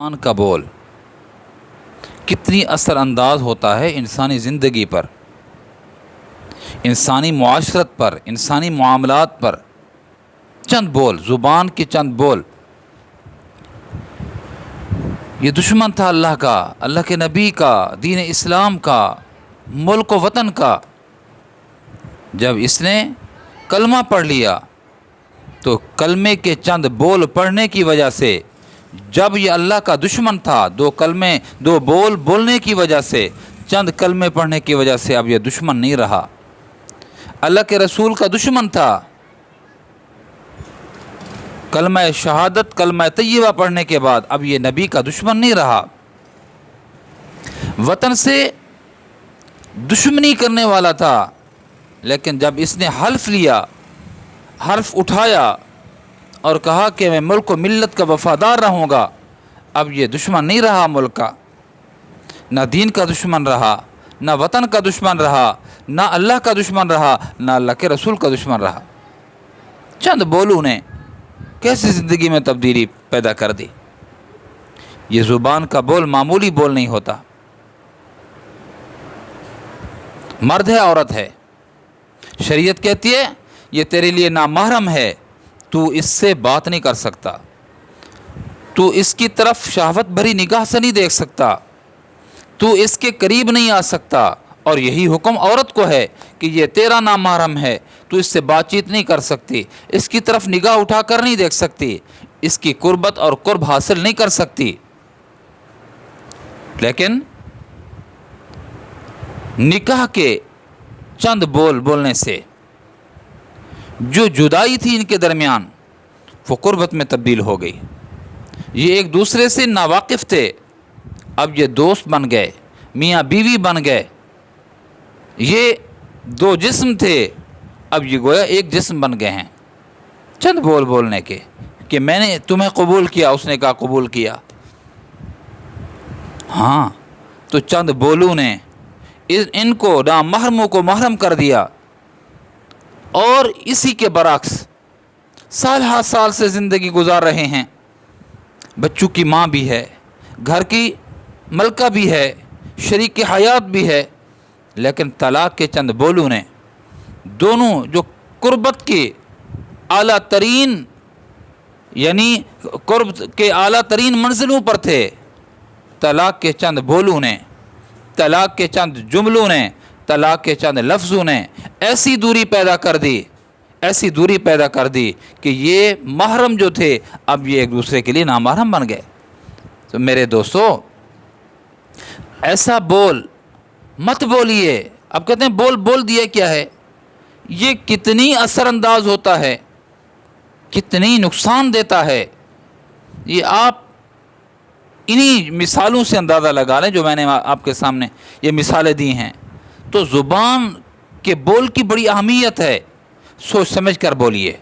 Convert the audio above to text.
زبان کا بول کتنی اثر انداز ہوتا ہے انسانی زندگی پر، انسانی معاشرت پر، انسانی معاملات پر۔ چند بول، زبان کے چند بول۔ یہ دشمن تھا اللہ کا، اللہ کے نبی کا، دین اسلام کا، ملک و وطن کا۔ جب اس نے کلمہ پڑھ لیا تو کلمے کے چند بول پڑھنے کی وجہ سے، جب یہ اللہ کا دشمن تھا، دو بول بولنے کی وجہ سے، چند کلمے پڑھنے کی وجہ سے اب یہ دشمن نہیں رہا۔ اللہ کے رسول کا دشمن تھا، کلمہ شہادت، کلمہ طیبہ پڑھنے کے بعد اب یہ نبی کا دشمن نہیں رہا۔ وطن سے دشمنی کرنے والا تھا، لیکن جب اس نے حلف لیا، حرف اٹھایا اور کہا کہ میں ملک و ملت کا وفادار رہوں گا، اب یہ دشمن نہیں رہا ملک کا، نہ دین کا دشمن رہا، نہ وطن کا دشمن رہا، نہ اللہ کا دشمن رہا، نہ اللہ کے رسول کا دشمن رہا۔ چند بولوں نے کیسی زندگی میں تبدیلی پیدا کر دی۔ یہ زبان کا بول معمولی بول نہیں ہوتا، مرد ہے عورت ہے، شریعت کہتی ہے یہ تیرے لیے نامحرم ہے، تو اس سے بات نہیں کر سکتا، تو اس کی طرف شہوت بھری نگاہ سے نہیں دیکھ سکتا، تو اس کے قریب نہیں آ سکتا۔ اور یہی حکم عورت کو ہے کہ یہ تیرا نامحرم ہے، تو اس سے بات چیت نہیں کر سکتی، اس کی طرف نگاہ اٹھا کر نہیں دیکھ سکتی، اس کی قربت اور قرب حاصل نہیں کر سکتی۔ لیکن نکاح کے چند بول بولنے سے جو جدائی تھی ان کے درمیان، وہ قربت میں تبدیل ہو گئی۔ یہ ایک دوسرے سے ناواقف تھے، اب یہ دوست بن گئے، میاں بیوی بن گئے۔ یہ دو جسم تھے، اب یہ گویا ایک جسم بن گئے ہیں، چند بول بولنے کے کہ میں نے تمہیں قبول کیا، اس نے کہا قبول کیا۔ ہاں، تو چند بولوں نے ان کو نامحرموں کو محرم کر دیا۔ اور اسی کے برعکس سال ہر سال سے زندگی گزار رہے ہیں، بچوں کی ماں بھی ہے، گھر کی ملکہ بھی ہے، شریک حیات بھی ہے، لیکن طلاق کے چند بولوں نے دونوں جو قربت کے اعلیٰ ترین، یعنی قرب کے اعلیٰ ترین منزلوں پر تھے، طلاق کے چند بولوں نے، طلاق کے چند جملوں نے، طلاق کے چند لفظوں نے ایسی دوری پیدا کر دی، ایسی دوری پیدا کر دی کہ یہ محرم جو تھے اب یہ ایک دوسرے کے لیے نامحرم بن گئے۔ تو میرے دوستو، ایسا بول مت بولیے۔ اب کہتے ہیں بول دیا کیا ہے، یہ کتنی اثر انداز ہوتا ہے، کتنی نقصان دیتا ہے، یہ آپ انہی مثالوں سے اندازہ لگا لیں جو میں نے آپ کے سامنے یہ مثالیں دی ہیں۔ تو زبان کے بول کی بڑی اہمیت ہے، سوچ سمجھ کر بولیے۔